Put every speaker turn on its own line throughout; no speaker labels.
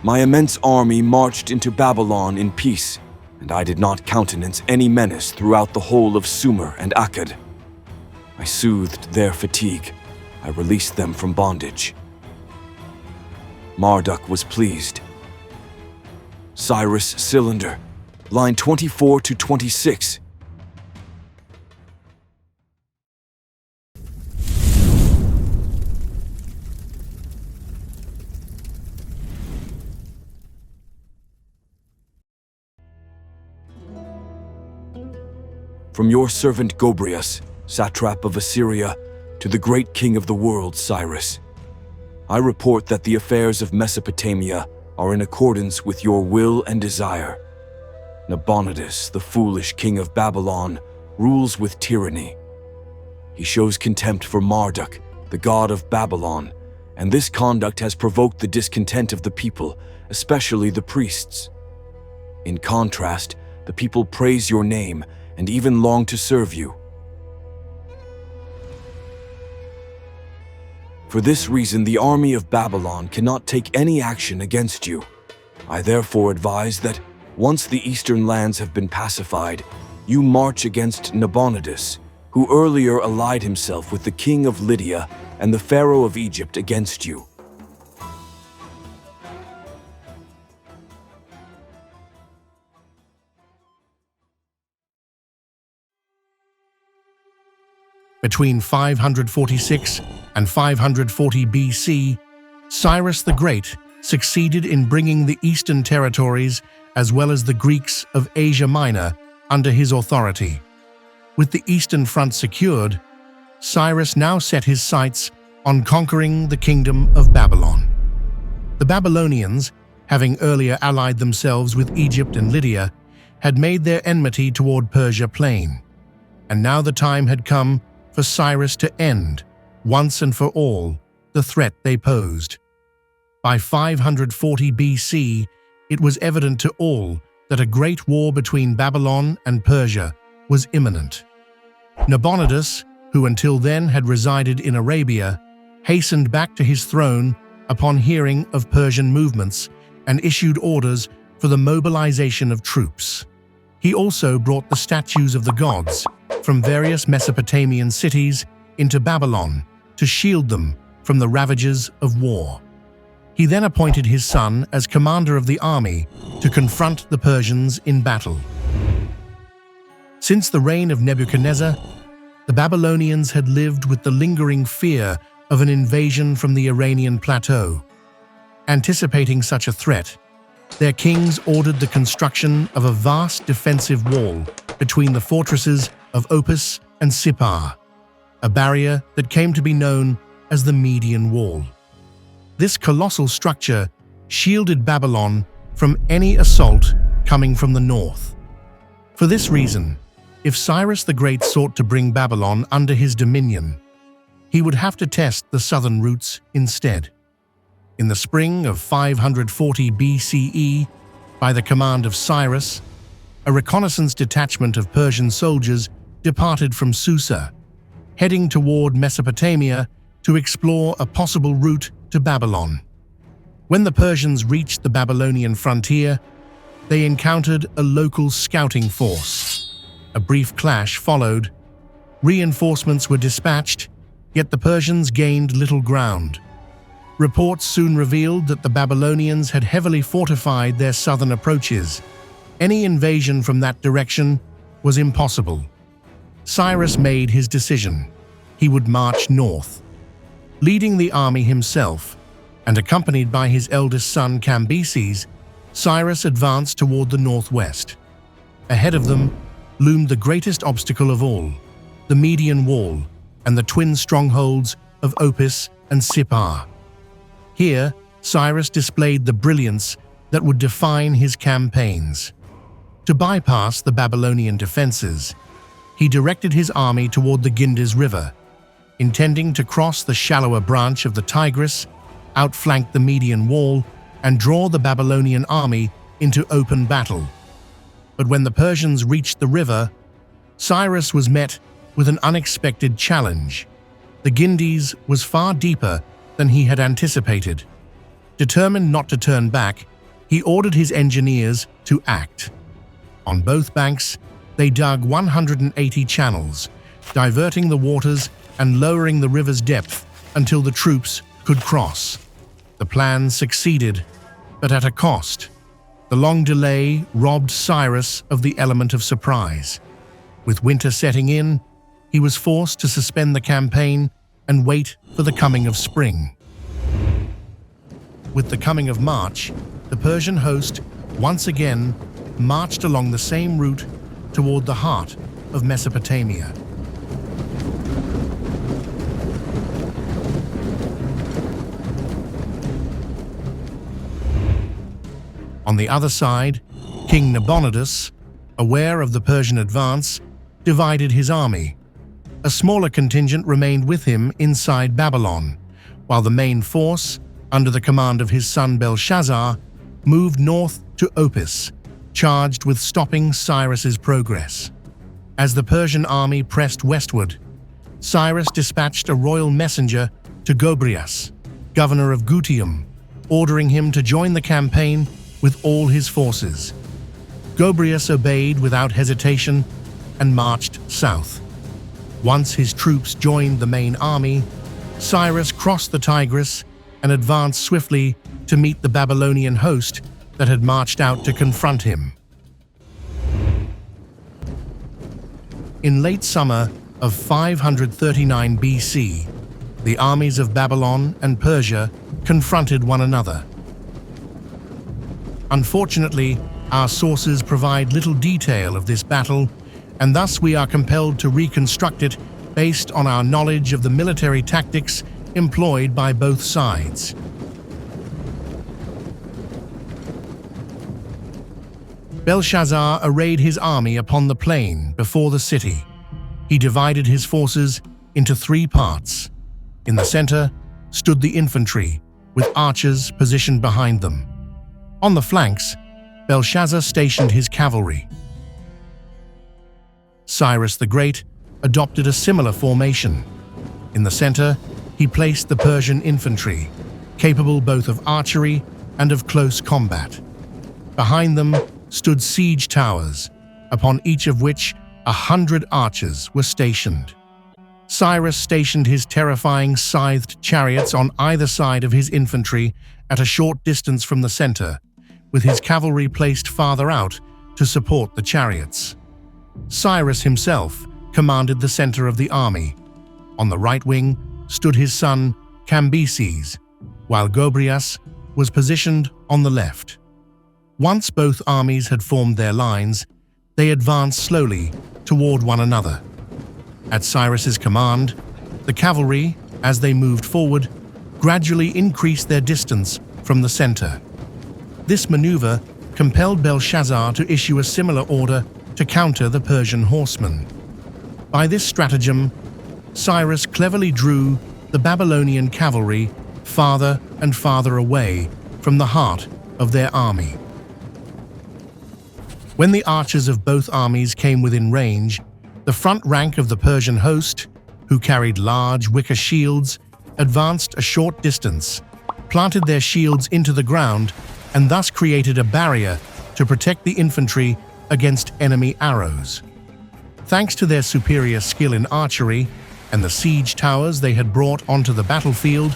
My immense army marched into Babylon in peace, and I did not countenance any menace throughout the whole of Sumer and Akkad. I soothed their fatigue. I released them from bondage. Marduk was pleased. Cyrus Cylinder, line 24 to 26. From your servant Gobryas, satrap of Assyria, to the great king of the world, Cyrus. I report that the affairs of Mesopotamia are in accordance with your will and desire. Nabonidus, the foolish king of Babylon, rules with tyranny. He shows contempt for Marduk, the god of Babylon, and this conduct has provoked the discontent of the people, especially the priests. In contrast, the people praise your name and even long to serve you. For this reason, the army of Babylon cannot take any action against you. I therefore advise that, once the eastern lands have been pacified, you march against Nabonidus, who earlier allied himself with the king of Lydia and the pharaoh of Egypt against you.
Between 546 and 540 BC, Cyrus the Great succeeded in bringing the eastern territories as well as the Greeks of Asia Minor under his authority. With the eastern front secured, Cyrus now set his sights on conquering the kingdom of Babylon. The Babylonians, having earlier allied themselves with Egypt and Lydia, had made their enmity toward Persia plain, and now the time had come for Cyrus to end, once and for all, the threat they posed. By 540 BC, it was evident to all that a great war between Babylon and Persia was imminent. Nabonidus, who until then had resided in Arabia, hastened back to his throne upon hearing of Persian movements and issued orders for the mobilization of troops. He also brought the statues of the gods from various Mesopotamian cities into Babylon to shield them from the ravages of war. He then appointed his son as commander of the army to confront the Persians in battle. Since the reign of Nebuchadnezzar, the Babylonians had lived with the lingering fear of an invasion from the Iranian plateau. Anticipating such a threat, their kings ordered the construction of a vast defensive wall between the fortresses of Opis and Sippar, a barrier that came to be known as the Median Wall. This colossal structure shielded Babylon from any assault coming from the north. For this reason, if Cyrus the Great sought to bring Babylon under his dominion, he would have to test the southern routes instead. In the spring of 540 BCE, by the command of Cyrus, a reconnaissance detachment of Persian soldiers departed from Susa, heading toward Mesopotamia to explore a possible route to Babylon. When the Persians reached the Babylonian frontier, they encountered a local scouting force. A brief clash followed. Reinforcements were dispatched, yet the Persians gained little ground. Reports soon revealed that the Babylonians had heavily fortified their southern approaches. Any invasion from that direction was impossible. Cyrus made his decision. He would march north. Leading the army himself, and accompanied by his eldest son Cambyses, Cyrus advanced toward the northwest. Ahead of them loomed the greatest obstacle of all, the Median Wall and the twin strongholds of Opis and Sippar. Here, Cyrus displayed the brilliance that would define his campaigns. To bypass the Babylonian defenses, he directed his army toward the Gyndes River, intending to cross the shallower branch of the Tigris, outflank the Median Wall, and draw the Babylonian army into open battle. But when the Persians reached the river, Cyrus was met with an unexpected challenge. The Gyndes was far deeper than he had anticipated. Determined not to turn back, he ordered his engineers to act. On both banks, they dug 180 channels, diverting the waters and lowering the river's depth until the troops could cross. The plan succeeded, but at a cost. The long delay robbed Cyrus of the element of surprise. With winter setting in, he was forced to suspend the campaign and wait for the coming of spring. With the coming of March, the Persian host once again marched along the same route toward the heart of Mesopotamia. On the other side, King Nabonidus, aware of the Persian advance, divided his army. A smaller contingent remained with him inside Babylon, while the main force, under the command of his son Belshazzar, moved north to Opis, charged with stopping Cyrus's progress. As the Persian army pressed westward, Cyrus dispatched a royal messenger to Gobryas, governor of Gutium, ordering him to join the campaign with all his forces. Gobryas obeyed without hesitation and marched south. Once his troops joined the main army, Cyrus crossed the Tigris and advanced swiftly to meet the Babylonian host that had marched out to confront him. In late summer of 539 BC, the armies of Babylon and Persia confronted one another. Unfortunately, our sources provide little detail of this battle, and thus we are compelled to reconstruct it based on our knowledge of the military tactics employed by both sides. Belshazzar arrayed his army upon the plain before the city. He divided his forces into three parts. In the center stood the infantry, with archers positioned behind them. On the flanks, Belshazzar stationed his cavalry. Cyrus the Great adopted a similar formation. In the center, he placed the Persian infantry, capable both of archery and of close combat. Behind them stood siege towers, upon each of which 100 archers were stationed. Cyrus stationed his terrifying scythed chariots on either side of his infantry at a short distance from the center, with his cavalry placed farther out to support the chariots. Cyrus himself commanded the center of the army. On the right wing stood his son Cambyses, while Gobryas was positioned on the left. Once both armies had formed their lines, they advanced slowly toward one another. At Cyrus's command, the cavalry, as they moved forward, gradually increased their distance from the center. This maneuver compelled Belshazzar to issue a similar order to counter the Persian horsemen. By this stratagem, Cyrus cleverly drew the Babylonian cavalry farther and farther away from the heart of their army. When the archers of both armies came within range, the front rank of the Persian host, who carried large wicker shields, advanced a short distance, planted their shields into the ground, and thus created a barrier to protect the infantry against enemy arrows. Thanks to their superior skill in archery and the siege towers they had brought onto the battlefield,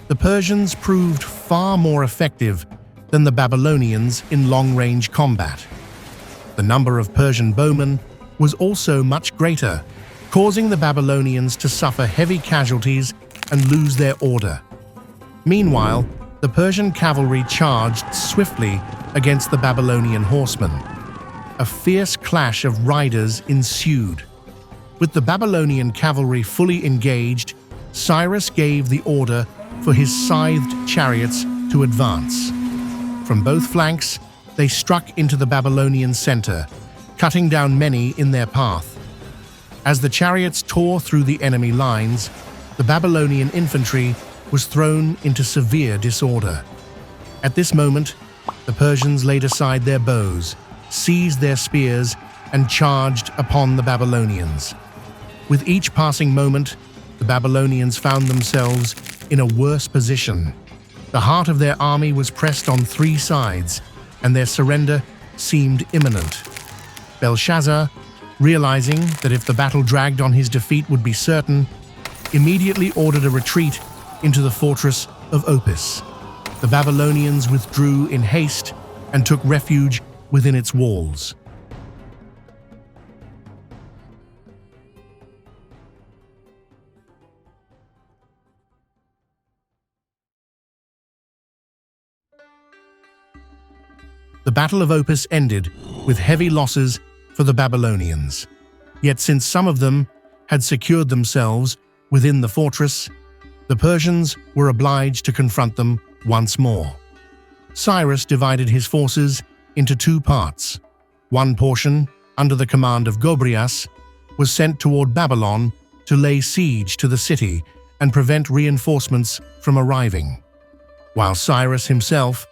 the Persians proved far more effective than the Babylonians in long-range combat. The number of Persian bowmen was also much greater, causing the Babylonians to suffer heavy casualties and lose their order. Meanwhile, the Persian cavalry charged swiftly against the Babylonian horsemen. A fierce clash of riders ensued. With the Babylonian cavalry fully engaged, Cyrus gave the order for his scythed chariots to advance. From both flanks, they struck into the Babylonian center, cutting down many in their path. As the chariots tore through the enemy lines, the Babylonian infantry was thrown into severe disorder. At this moment, the Persians laid aside their bows, seized their spears, and charged upon the Babylonians. With each passing moment, the Babylonians found themselves in a worse position. The heart of their army was pressed on three sides, and their surrender seemed imminent. Belshazzar, realizing that if the battle dragged on his defeat would be certain, immediately ordered a retreat into the fortress of Opis. The Babylonians withdrew in haste and took refuge within its walls. The Battle of Opis ended with heavy losses for the Babylonians. Yet since some of them had secured themselves within the fortress, the Persians were obliged to confront them once more. Cyrus divided his forces into two parts. One portion, under the command of Gobryas, was sent toward Babylon to lay siege to the city and prevent reinforcements from arriving, while Cyrus himself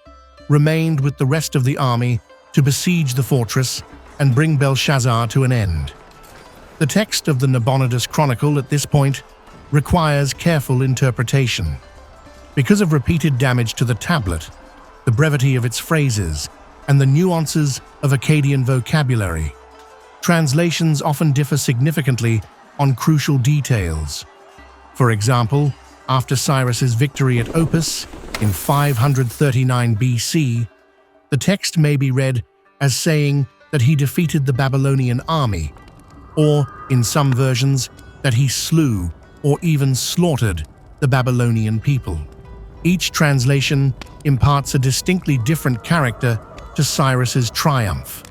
remained with the rest of the army to besiege the fortress and bring Belshazzar to an end. The text of the Nabonidus chronicle at this point requires careful interpretation. Because of repeated damage to the tablet, the brevity of its phrases, and the nuances of Akkadian vocabulary, translations often differ significantly on crucial details. For example, after Cyrus's victory at Opis in 539 BC, the text may be read as saying that he defeated the Babylonian army, or, in some versions, that he slew or even slaughtered the Babylonian people. Each translation imparts a distinctly different character to Cyrus's triumph.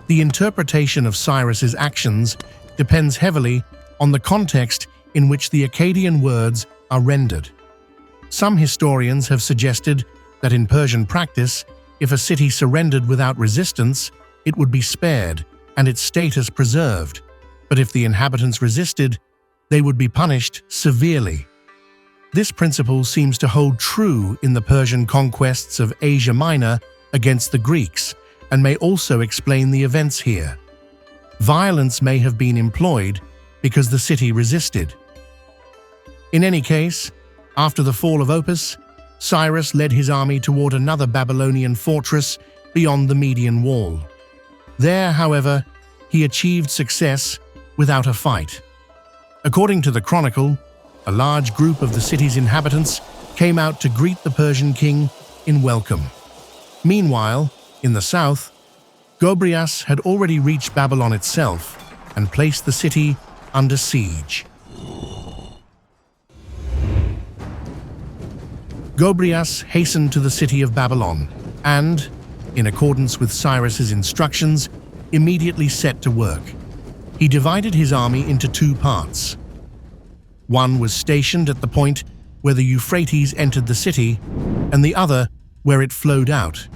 The interpretation of Cyrus's actions depends heavily on the context in which the Akkadian words are rendered. Some historians have suggested that in Persian practice, if a city surrendered without resistance, it would be spared and its status preserved, but if the inhabitants resisted, they would be punished severely. This principle seems to hold true in the Persian conquests of Asia Minor against the Greeks, and may also explain the events here. Violence may have been employed because the city resisted. In any case, after the fall of Opis, Cyrus led his army toward another Babylonian fortress beyond the Median Wall. There, however, he achieved success without a fight. According to the chronicle, a large group of the city's inhabitants came out to greet the Persian king in welcome. Meanwhile, in the south, Gobryas had already reached Babylon itself and placed the city under siege. Gobryas hastened to the city of Babylon and, in accordance with Cyrus's instructions, immediately set to work. He divided his army into two parts. One was stationed at the point where the Euphrates entered the city, and the other where it flowed out.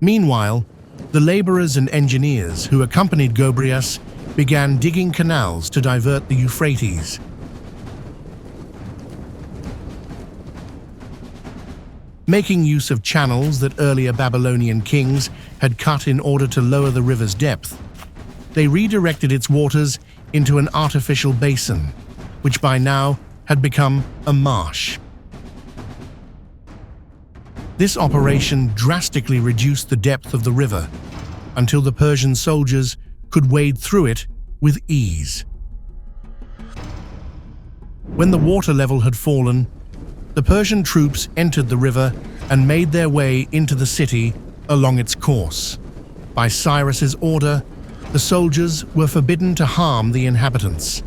Meanwhile, the laborers and engineers who accompanied Gobryas began digging canals to divert the Euphrates. Making use of channels that earlier Babylonian kings had cut in order to lower the river's depth, they redirected its waters into an artificial basin, which by now had become a marsh. This operation drastically reduced the depth of the river until the Persian soldiers could wade through it with ease. When the water level had fallen, the Persian troops entered the river and made their way into the city along its course. By Cyrus's order, the soldiers were forbidden to harm the inhabitants.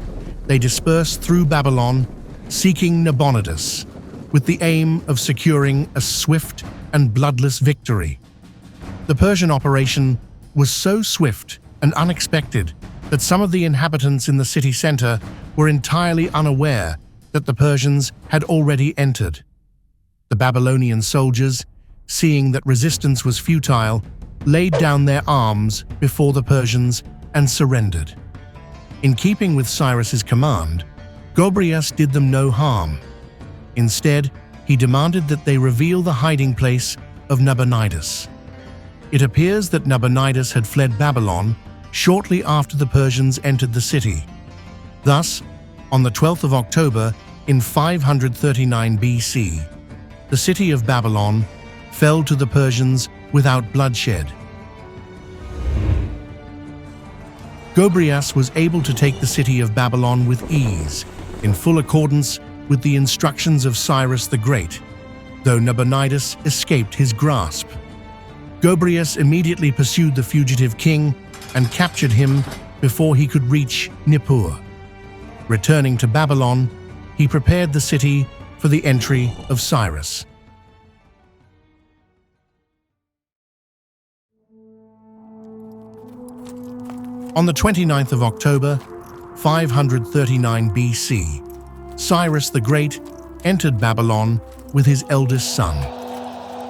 They dispersed through Babylon, seeking Nabonidus, with the aim of securing a swift and bloodless victory. The Persian operation was so swift and unexpected that some of the inhabitants in the city center were entirely unaware that the Persians had already entered. The Babylonian soldiers, seeing that resistance was futile, laid down their arms before the Persians and surrendered. In keeping with Cyrus's command, Gobryas did them no harm. Instead, he demanded that they reveal the hiding place of Nabonidus. It appears that Nabonidus had fled Babylon shortly after the Persians entered the city. Thus, on the 12th of October, In 539 BC, the city of Babylon fell to the Persians without bloodshed. Gobryas was able to take the city of Babylon with ease, in full accordance with the instructions of Cyrus the Great, though Nabonidus escaped his grasp. Gobryas immediately pursued the fugitive king and captured him before he could reach Nippur. Returning to Babylon, he prepared the city for the entry of Cyrus. On the 29th of October, 539 BC, Cyrus the Great entered Babylon with his eldest son.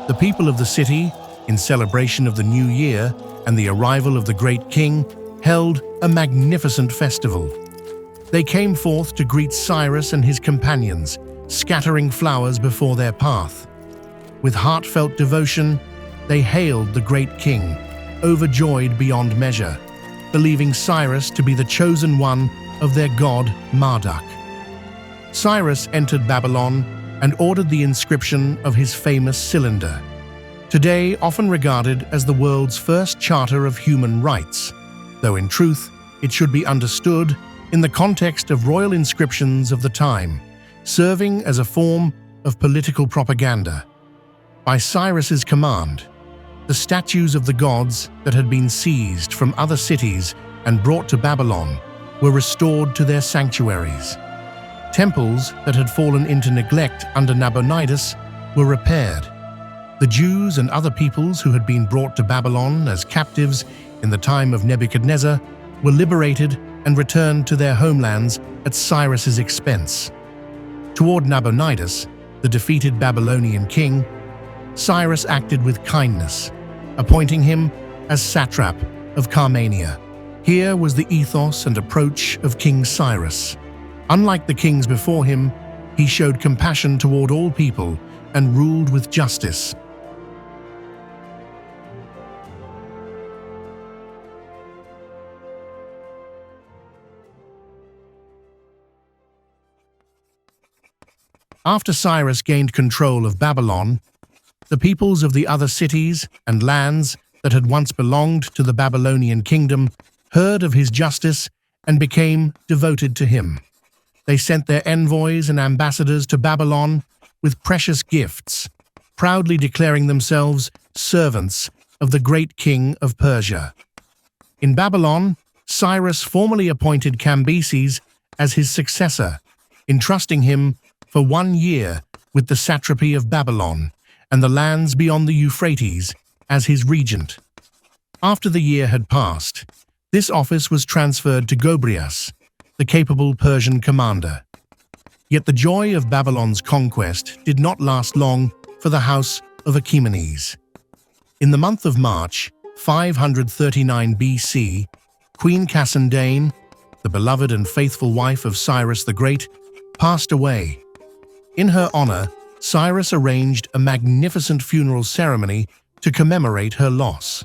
The people of the city, in celebration of the new year and the arrival of the great king, held a magnificent festival. They came forth to greet Cyrus and his companions, scattering flowers before their path. With heartfelt devotion, they hailed the great king, overjoyed beyond measure, believing Cyrus to be the chosen one of their god Marduk. Cyrus entered Babylon and ordered the inscription of his famous cylinder, today often regarded as the world's first charter of human rights, though in truth it should be understood in the context of royal inscriptions of the time, serving as a form of political propaganda. By Cyrus's command, the statues of the gods that had been seized from other cities and brought to Babylon were restored to their sanctuaries. Temples that had fallen into neglect under Nabonidus were repaired. The Jews and other peoples who had been brought to Babylon as captives in the time of Nebuchadnezzar were liberated and returned to their homelands at Cyrus's expense. Toward Nabonidus, the defeated Babylonian king, Cyrus acted with kindness, appointing him as satrap of Carmania. Here was the ethos and approach of King Cyrus. Unlike the kings before him, he showed compassion toward all people and ruled with justice. After Cyrus gained control of Babylon, the peoples of the other cities and lands that had once belonged to the Babylonian kingdom heard of his justice and became devoted to him. They sent their envoys and ambassadors to Babylon with precious gifts, proudly declaring themselves servants of the great king of Persia. In Babylon, Cyrus formally appointed Cambyses as his successor, entrusting him for 1 year with the satrapy of Babylon and the lands beyond the Euphrates as his regent. After the year had passed, this office was transferred to Gobryas, the capable Persian commander. Yet the joy of Babylon's conquest did not last long for the house of Achaemenes. In the month of March, 539 BC, Queen Casandane, the beloved and faithful wife of Cyrus the Great, passed away. In her honor, Cyrus arranged a magnificent funeral ceremony to commemorate her loss.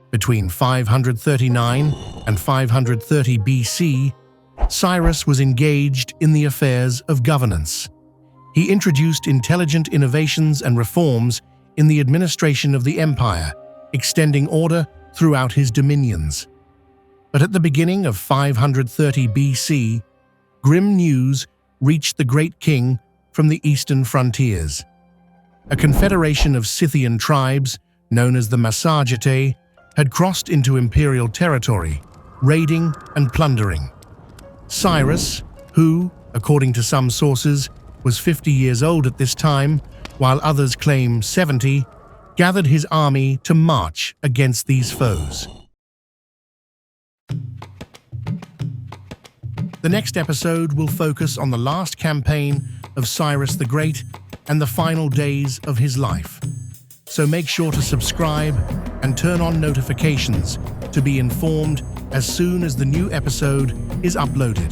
Between 539 and 530 BC, Cyrus was engaged in the affairs of governance. He introduced intelligent innovations and reforms in the administration of the empire, extending order throughout his dominions. But at the beginning of 530 BC, grim news reached the great king from the eastern frontiers. A confederation of Scythian tribes, known as the Massagetæ, had crossed into imperial territory, raiding and plundering. Cyrus, who, according to some sources, was 50 years old at this time, while others claim 70, gathered his army to march against these foes. The next episode will focus on the last campaign of Cyrus the Great and the final days of his life. So make sure to subscribe and turn on notifications to be informed as soon as the new episode is uploaded.